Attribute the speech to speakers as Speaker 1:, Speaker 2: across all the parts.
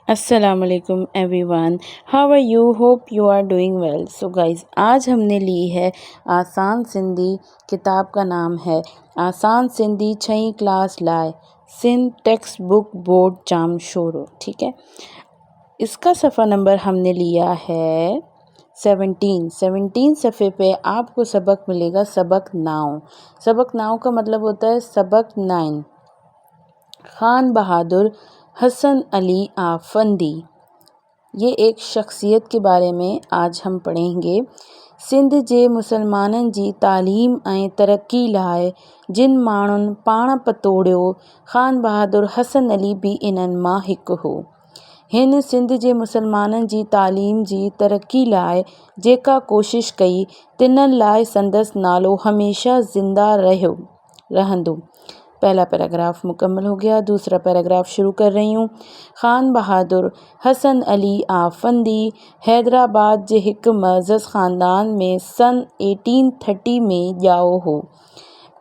Speaker 1: अस्सलामुअलैकुम everyone, how are you? Hope you are doing well. So guys, आज हमने ली है आसान सिंधी। किताब का नाम है आसान सिंधी 6वीं क्लास लाए सिंध टेक्स्ट बुक बोर्ड जाम शोरो। ठीक है, इसका सफ़ा नंबर हमने लिया है 17 सफ़े पे आपको सबक मिलेगा सबक 9। सबक 9 का मतलब होता है सबक 9। खान बहादुर हसन अली आफंदी, ये एक शख्सियत के बारे में आज हम पढ़ेंगे। सिंध जे मुसलमाननि जी तालीम ऐं तरक़ी लाइ जिन माण्हुनि पाण पतोड़ियो, खान बहादुर हसन अली बि इन्हनि मां हिकु हो। हिन सिंध जे मुसलमाननि जी तालीम जी तरक़ी लाइ जेका कोशिश कई, तिन्हनि लाइ संदसि नालो हमेशह ज़िंदा रहंदो। पहला पैराग्राफ मुकम्मल हो गया। दूसरा पैराग्राफ शुरू कर रही हूँ। खान बहादुर हसन अली आफंदी हैदराबाद जे हिकु मज़ज़ ख़ानदान में सन 1830 में ॼाओ हो।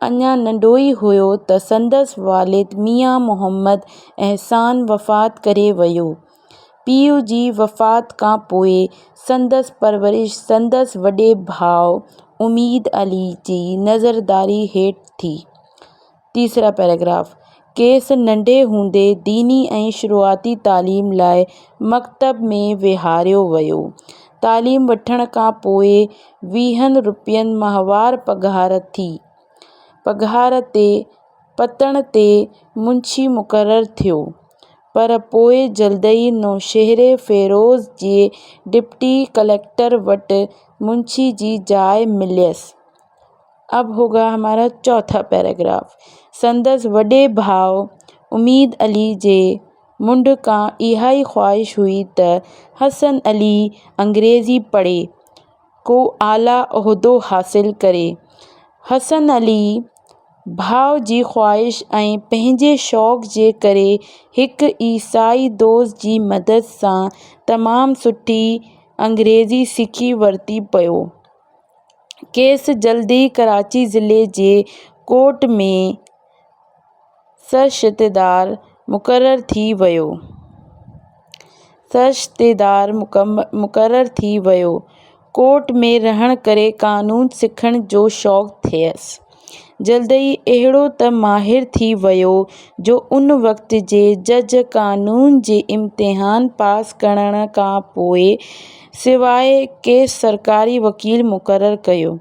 Speaker 1: अञा नंढो ई हुयो त संदसि वालिद मियां मोहम्मद एहसान वफ़ात करे वियो। पीउ जी वफ़ात खां पोइ संदसि परवरिश संदसि वॾे भाउ उमीद अली जी नज़रदारी हेठि थी। तीसरा पैराग्राफ, केस नंढे हूंदे दीनी ऐं शुरूआती तालीम लाइ मकतब में विहारियो वियो। तालीम वठण खां पोइ 20 रुपयनि माहवार पघार ते पतण ते मुंशी मुक़ररु थियो, पर पोइ जल्द ई नौशहरे फ़िरोज़ जे डिप्टी कलेक्टर वटि मुंशी जी जाइ मिलियसि। अब होगा हमारा चौथा पैराग्राफ। संदसि वॾे भाउ उमीद अली जे मुंड खां इहा ई ख़्वाहिश हुई त हसन अली अंग्रेज़ी पढ़े, को आला उहिदो हासिल करे। हसन अली भाउ जी ख़्वाहिश ऐं पंहिंजे शौक़ जे करे हिकु ईसाई दोस्त जी मदद सां तमामु सुठी अंग्रेज़ी सिखी वरिती पियो। केस जल्दी कराची ज़िले जे कोर्ट में सरशितेदार मुक़ररु थी वियो। कोर्ट में रहण करे क़ानून सिखण जो शौक़ु थियसि। जल्द ई अहिड़ो त माहिर थी वियो जो उन वक़्त जे जज क़ानून जे इम्तिहान पास करण खां पोइ सिवाइ केस सरकारी वकील मुक़ररु कयो।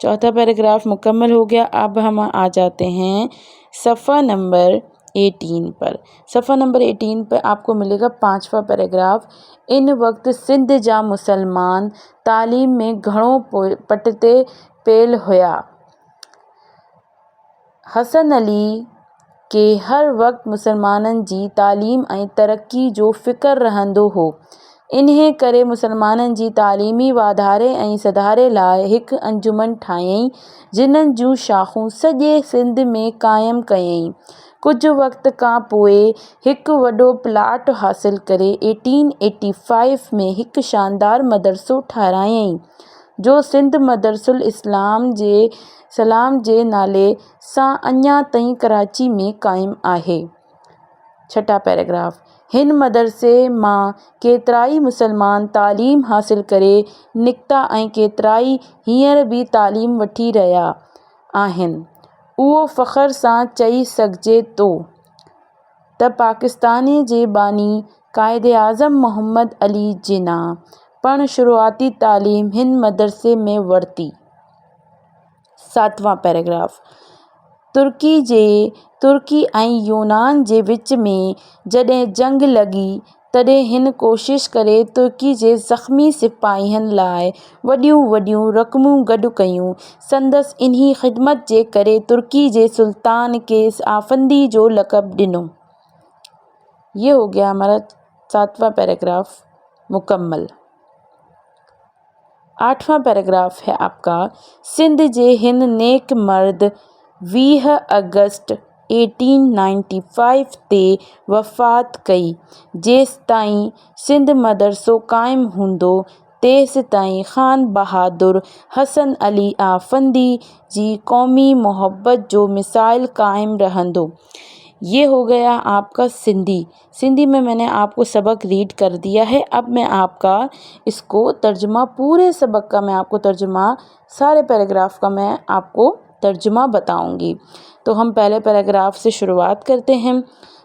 Speaker 1: चौथा पैराग्राफ मुकम्मल हो गया। अब हम आ जाते हैं सफ़ा नंबर 18 पर। सफ़ा नंबर 18 पर आपको मिलेगा 5वां पैराग्राफ। इन वक़्त सिंध जा मुसलमान तालीम में घणो पुठिते पियल हुआ। हसन अली के हर वक़्त मुसलमाननि जी तालीम ऐं तरक़ी जो फ़िक्रु रहंदो हो। इन्हे करे मुसलमाननि जी तालीमी वाधारे ऐं सधारे लाइ हिकु अंजुमन ठाहियईं, जिन्हनि जूं शाख़ूं सॼे सिंध में क़ाइमु कयईं। कुझु वक़्त खां पोइ हिकु वॾो प्लाट हासिल करे 1885 में हिकु शानदार मदरसो ठाहिरायईं, जो सिंध मदरसुल सलाम जे नाले सां अञा ताईं कराची में क़ाइमु आहे। छठा पैराग्राफ, हिन मदरसे मां केतिराई मुसलमान तालीम हासिल करे निकिता ऐं केतिराई हींअर बि तालीम वठी रहिया आहिनि। उहो फ़ख़्र सां चई सघिजे थो त पाकिस्तान जे बानी क़ाइदे आज़म मोहम्मद अली जिन्ना पण शुरूआती तालीम हिन मदरसे में वरिती। 7वां पैराग्राफ, तुर्की ऐं यूनान जे विच में जॾहिं जंग लॻी, तॾहिं हिन कोशिश करे तुर्की जे ज़ख़्मी सिपाहियनि लाइ वॾियूं रक़मूं गॾु कयूं। संदसि इन्ही ख़िदमत जे करे तुर्की जे सुल्तान केस आफंदी जो लक़ब ॾिनो। ये हो गया हमारा 7वां पैराग्राफ मुकम्मल। 8वां पैराग्राफ है आपका। सिंध जे हिन नेक मर्द 20 अगस्त 1895 ते वफ़ात कई। जेसि ताईं सिंध मदरसो क़ाइमु हूंदो, तेसि ताईं खान बहादुर हसन अली आफंदी जी क़ौमी मुहबत जो मिसाइल क़ाइमु रहंदो। یہ ہو گیا آپ کا سندھی میں نے آپ کو سبق ریڈ کر دیا ہے۔ اب میں آپ کا اس کو ترجمہ، پورے سبق کا میں آپ کو ترجمہ، سارے پیراگراف کا میں آپ کو ترجمہ بتاؤں گی۔ تو ہم پہلے پیراگراف سے شروعات کرتے ہیں۔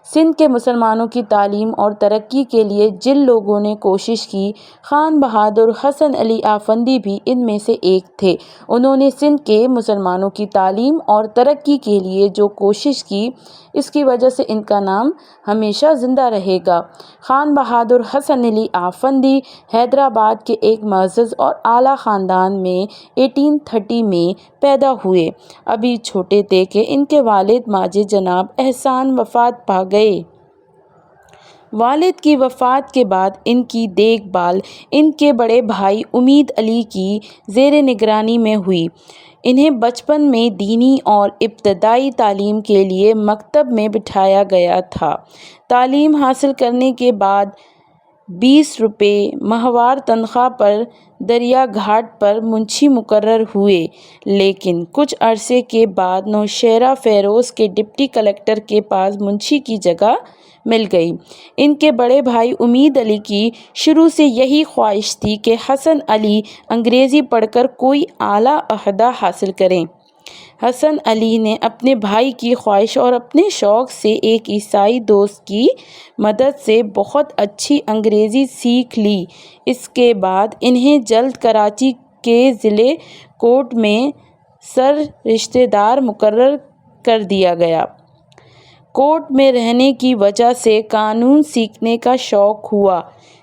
Speaker 1: سندھ کے مسلمانوں کی تعلیم اور ترقی کے لیے جن لوگوں نے کوشش کی، خان بہادر حسن علی آفندی بھی ان میں سے ایک تھے۔ انہوں نے سندھ کے مسلمانوں کی تعلیم اور ترقی کے لیے جو کوشش کی، اس کی وجہ سے ان کا نام ہمیشہ زندہ رہے گا۔ خان بہادر حسن علی آفندی حیدرآباد کے ایک معزز اور اعلیٰ خاندان میں 1830 میں پیدا ہوئے۔ ابھی چھوٹے تھے کہ ان کے والد ماجد جناب احسان وفات پا گئے۔ والد کی وفات کے بعد ان کی دیکھ بھال ان کے بڑے بھائی امید علی کی زیر نگرانی میں ہوئی۔ انہیں بچپن میں دینی اور ابتدائی تعلیم کے لیے مکتب میں بٹھایا گیا تھا۔ تعلیم حاصل کرنے کے بعد 20 روپے ماہوار تنخواہ پر دریا گھاٹ پر منشی مقرر ہوئے، لیکن کچھ عرصے کے بعد نوشہرہ فیروز کے ڈپٹی کلکٹر کے پاس منشی کی جگہ مل گئی۔ ان کے بڑے بھائی امید علی کی شروع سے یہی خواہش تھی کہ حسن علی انگریزی پڑھ کر کوئی اعلیٰ عہدہ حاصل کریں۔ حسن علی نے اپنے بھائی کی خواہش اور اپنے شوق سے ایک عیسائی دوست کی مدد سے بہت اچھی انگریزی سیکھ لی۔ اس کے بعد انہیں جلد کراچی کے ضلع کوٹ میں سر رشتہ دار مقرر کر دیا گیا۔ کوٹ میں رہنے کی وجہ سے قانون سیکھنے کا شوق ہوا۔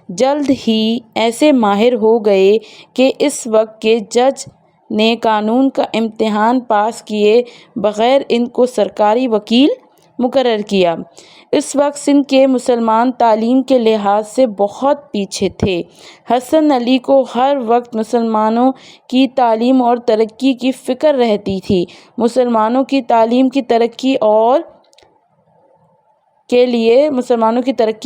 Speaker 1: جلد ہی ایسے ماہر ہو گئے کہ اس وقت کے جج نے قانون کا امتحان پاس کیے بغیر ان کو سرکاری وکیل مقرر کیا۔ اس وقت سندھ کے مسلمان تعلیم کے لحاظ سے بہت پیچھے تھے۔ حسن علی کو ہر وقت مسلمانوں کی تعلیم اور ترقی کی فکر رہتی تھی۔ مسلمانوں کی تعلیم کی ترقی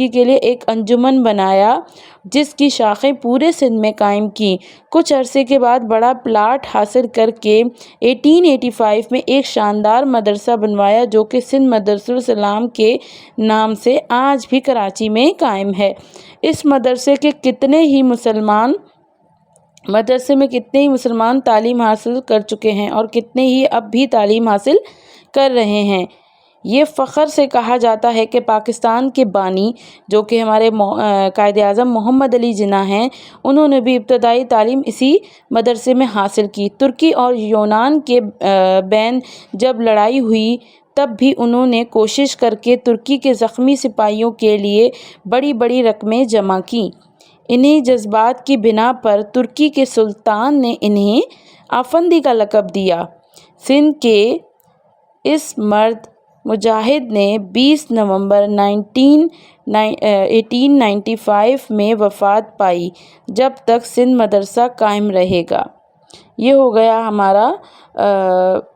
Speaker 1: کے لیے ایک انجمن بنایا، جس کی شاخیں پورے سندھ میں قائم کیں۔ کچھ عرصے کے بعد بڑا پلاٹ حاصل کر کے 1885 میں ایک شاندار مدرسہ بنوایا، جو کہ سندھ مدرسۃ الاسلام کے نام سے آج بھی کراچی میں قائم ہے۔ اس مدرسے میں کتنے ہی مسلمان تعلیم حاصل کر چکے ہیں اور کتنے ہی اب بھی تعلیم حاصل کر رہے ہیں۔ یہ فخر سے کہا جاتا ہے کہ پاکستان کے بانی، جو کہ ہمارے قائد اعظم محمد علی جناح ہیں، انہوں نے بھی ابتدائی تعلیم اسی مدرسے میں حاصل کی۔ ترکی اور یونان کے بین جب لڑائی ہوئی، تب بھی انہوں نے کوشش کر کے ترکی کے زخمی سپاہیوں کے لیے بڑی بڑی رقمیں جمع کیں۔ انہی جذبات کی بنا پر ترکی کے سلطان نے انہیں آفندی کا لقب دیا۔ سندھ کے اس مرد مجاہد نے 20 نومبر 1895 میں وفات پائی۔ جب تک سندھ مدرسہ قائم رہے گا۔ یہ ہو گیا ہمارا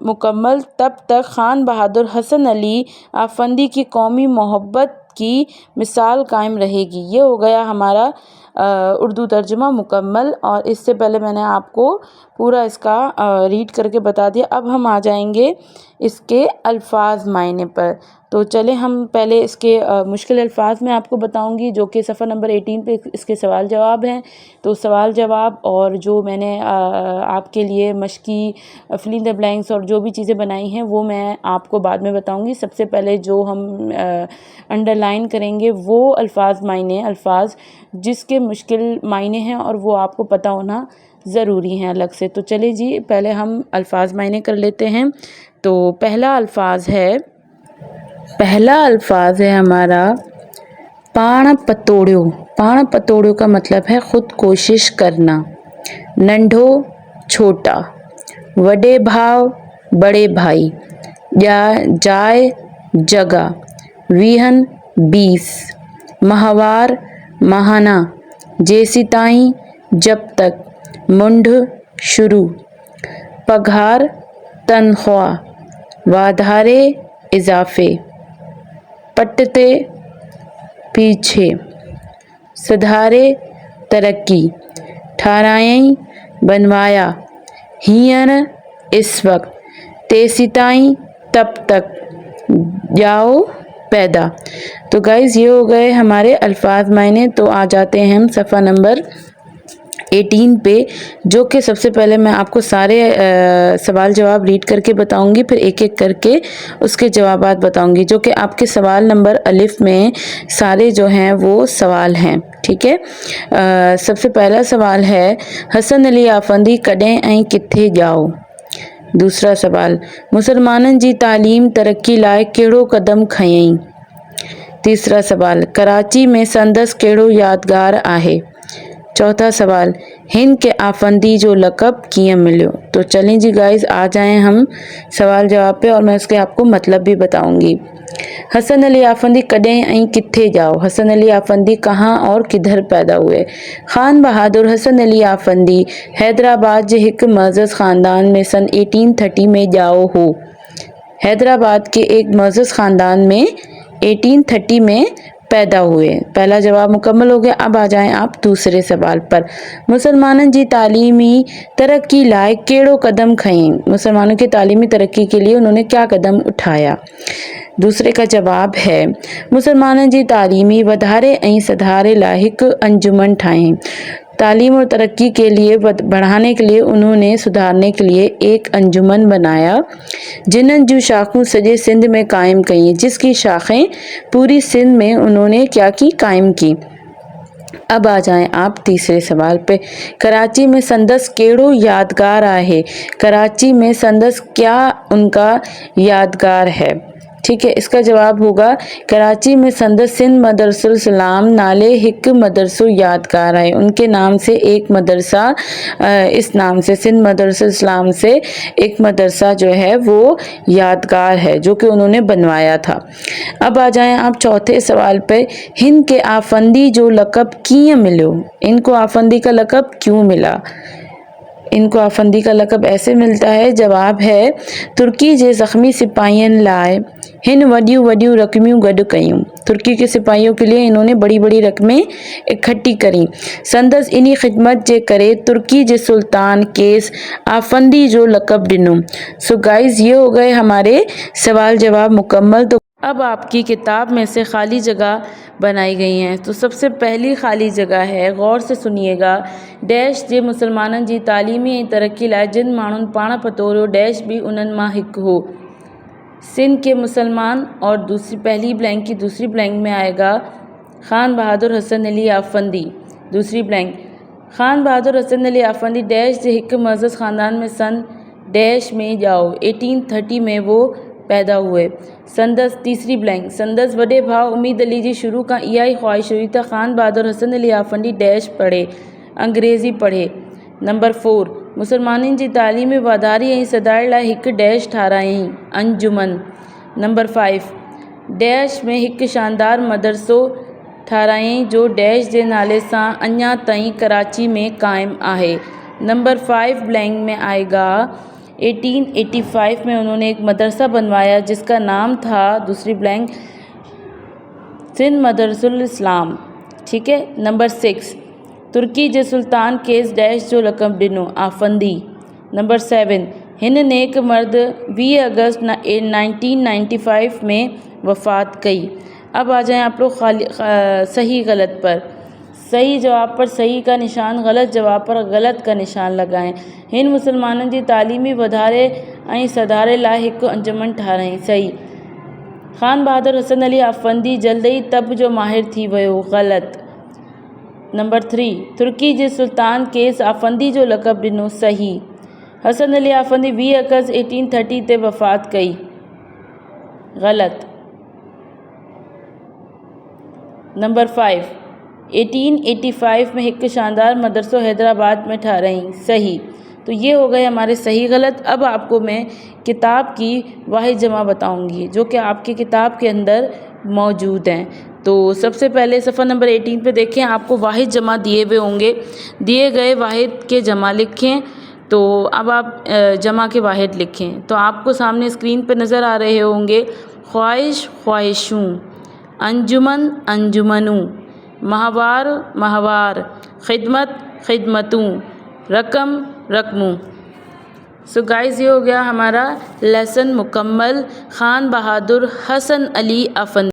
Speaker 1: مکمل۔ تب تک خان بہادر حسن علی آفندی کی قومی محبت کی مثال قائم رہے گی۔ یہ ہو گیا ہمارا اردو ترجمہ مکمل، اور اس سے پہلے میں نے آپ کو پورا اس کا ریڈ کر کے بتا دیا۔ اب ہم آ جائیں گے اس کے الفاظ معنی پر۔ تو چلیں ہم پہلے اس کے مشکل الفاظ میں آپ کو بتاؤں گی، جو کہ صفحہ نمبر 18 پہ اس کے سوال جواب ہیں۔ تو سوال جواب اور جو میں نے آپ کے لیے مشقی فل ان دی بلینکس اور جو بھی چیزیں بنائی ہیں، وہ میں آپ کو بعد میں بتاؤں گی۔ سب سے پہلے جو ہم انڈر لائن کریں گے وہ الفاظ جس کے مشکل معنی ہیں اور وہ آپ کو پتہ ہونا ضروری ہیں الگ سے۔ تو چلے جی پہلے ہم الفاظ معنی کر لیتے ہیں۔ تو پہلا الفاظ ہے ہمارا پان پتوڑیو۔ پان پتوڑیو کا مطلب ہے خود کوشش کرنا۔ ننڈھو چھوٹا، وڈے بھاؤ بڑے بھائی، جائے جگہ، ویہن 20، ماہوار ماہانہ، جیسی تائیں جب تک، منڈھ شروع، پگھار تنخواہ، وادھارے اضافے، پٹتے پیچھے، سدھارے ترقی، ٹھارائیں بنوایا، ہینر اس وقت، تیسی تائیں تب تک، جاؤ पैदा। तो गाइज़ ये हो गए हमारे अल्फाज मायने। तो आ जाते हैं हम सफ़ा नंबर 18 पे, जो कि सबसे पहले मैं आपको सारे सवाल जवाब रीड करके बताऊंगी, फिर एक एक करके उसके जवाबात बताऊंगी, जो कि आपके सवाल नंबर अलिफ में सारे जो हैं वो सवाल हैं। ठीक है। सबसे पहला सवाल है, हसन अली आफंदी कॾहिं ऐं किथे जाओ। दूसरा सवाल, मुसलमाननि जी तालीम तरक्की लाइ कहिड़ो कदम खयईं। तीसरा सवाल, कराची में संदसि कहिड़ो यादगार आहे। चौथा सवाल, हिंद के आफंदी जो लक़ब कीअं मिलियो। तो चलें जी गाइस, आ जाएं हम सवाल जवाब पे, और मैं उसके आपको मतलब भी बताऊंगी। हसन अली आफंदी कॾहिं ऐं किथे जाओ। हसन अली आफंदी कहाँ और किधर पैदा हुए। खान बहादुर हसन अली आफंदी हैदराबाद जे हिक मज़ज़ ख़ानदान में सन 1830 में ॼाओ हो। हैदराबाद के एक मज़ज़ ख़ानदान में 1830 में पैदा हुए। पहला जवाब मुकम्मल हो गया। अब आ जाएं आप दूसरे सवाल पर। मुसलमानों की तालीमी तरक्की लाए केड़ो कदम खयईं। मुसलमानों की तालीमी तरक्की के लिए उन्होंने क्या कदम उठाया। दूसरे का जवाब है, मुसलमानों की तालीमी वधारे ऐं सधारे लाइ हिकु अंजुमन ठाही। तालीम और तरक्की के लिए बढ़ाने के लिए उन्होंने सुधारने के लिए एक अंजुमन बनाया, जिन्हनि जूं शाखूं सॼे सिंध में कायम कई, जिसकी शाखें पूरी सिंध में उन्होंने क्या की, कायम की। अब आ जाएं आप तीसरे सवाल पे। कराची में संदस केड़ो यादगार आहे। कराची में संदस क्या उनका यादगार है। ठीक है, इसका जवाब होगा, कराची में संदस सिंध मदरसुल सलाम नाले हिक मदरसो यादगार है। उनके नाम से एक मदरसा, इस नाम से सिंध मदरसुल सलाम से एक मदरसा जो है वो यादगार है, जो कि उन्होंने बनवाया था। अब आ जाएं आप चौथे सवाल पे। हिंद के आफंदी जो लक़ब कीअं मिलियो। इनको आफंदी का लक़ब क्यों मिला। इनको आफंदी का लक़ब ऐसे मिलता है। जवाब है, तुर्की जे ज़ख्मी सिपाहियन लाए हिन वड्यूं वड्यूं रकमियूं गॾु कयूं। तुर्की के सिपाहियों के लिए इन्होंने बड़ी बड़ी रकमें इकट्ठी करी। संदस इन्ही खिदमत जे करे तुर्की जे सुल्तान केस आफंदी जो लक़ब ॾिनो। सो गाइज, ये हो गए हमारे सवाल जवाब मुकम्मल। तो अब आपकी किताब में से खाली जगह बनाई गई हैं। तो सबसे पहली खाली जगह है, गौर से सुनिएगा, डैश जे मुसलमाननि जी तालीमी ऐं तरक्की लाइ जिन माण्हुनि पाण पतोड़ियो डैश भी उन्हनि मां हिकु हो। सिंध के मुसलमान। और दूसरी पहली ब्लैंक की दूसरी ब्लैंक में आएगा खान बहादुर हसन अली आफंदी। दूसरी ब्लैंक, खान बहादुर हसन अली आफंदी डैश जे हिकु मज़ज़ ख़ानदान में सन डैश में ॼाओ 1830 में वो पैदा हुए। संदस तीसरी ब्लैंक, संदस वॾे भाउ उमीद अली जी शुरू का इहा ई ख्वाहिश हुई त खान बहादुर हसन अली आफंदी डैश पढ़े, अंग्रेज़ी पढ़े। नंबर 4, मुसलमाननि जी तालीम वाधारी ऐं सदाइण लाइ हिकु डैश ठारायईं, अंजुमन। नंबर 5, डैश में हिकु शानदार मदरसो ठारायईं, जो डैश जे नाले सां अञा ताईं कराची में कायम आहे। नंबर 5 ब्लैंक में आएगा 1885 में उन्होंने एक मदरसा बनवाया जिसका नाम था, दूसरी ब्लैंक, सिंध मदरसुल इस्लाम। ठीक है। नंबर 6, तुर्की जे सुल्तान केस डैश जो लक़ब ॾिनो, आफंदी। नंबर 7, हिन नेक मर्द 20 अगस्त 1995 में वफ़ात कई। अब आ जाएं आप लोग सही गलत पर। सही जवाब पर सही का निशान, गलत जवाब पर गलत का निशान लगाएं। हिन मुसलमाननि जी तालीमी वधारे ऐं सधारे लाइ हिकु अंजुमन ठारायईं, सही। खान बहादुर हसन अली आफंदी जल्द ई तब जो माहिर थी वियो, गलत। नंबर 3, तुर्की जे सुल्तान केस आफंदी जो लक़ब ॾिनो, सही। हसन अली आफंदी 20 अगस्त 1830 ते वफ़ात कई, गलत। नंबर 5, 1885 में हिकु शानदार मदरसो हैदराबाद में ठारायईं, सही। तो ये हो गए हमारे सही गलत। अब आपको मैं किताब की वाहिद जमा बताऊंगी, जो कि आपकी किताब के अंदर मौजूद हैं। तो सबसे पहले सफ़ा नंबर 18 पे देखें, आपको वाहिद जमा दिए हुए होंगे। दिए गए वाहिद के जमा लिखें। तो अब आप जमा के वाहिद लिखें। तो आपको सामने स्क्रीन पे नज़र आ रहे होंगे, ख्वाहिश ख्वाहिशूँ, अंजुमन अंजुमनूँ, माहवार माहवार, खिदमत खिदमतूँ, रकम रकमूँ। सो गाइस, ये हो गया हमारा लेसन मुकम्मल। खान बहादुर हसन अली आफंदी।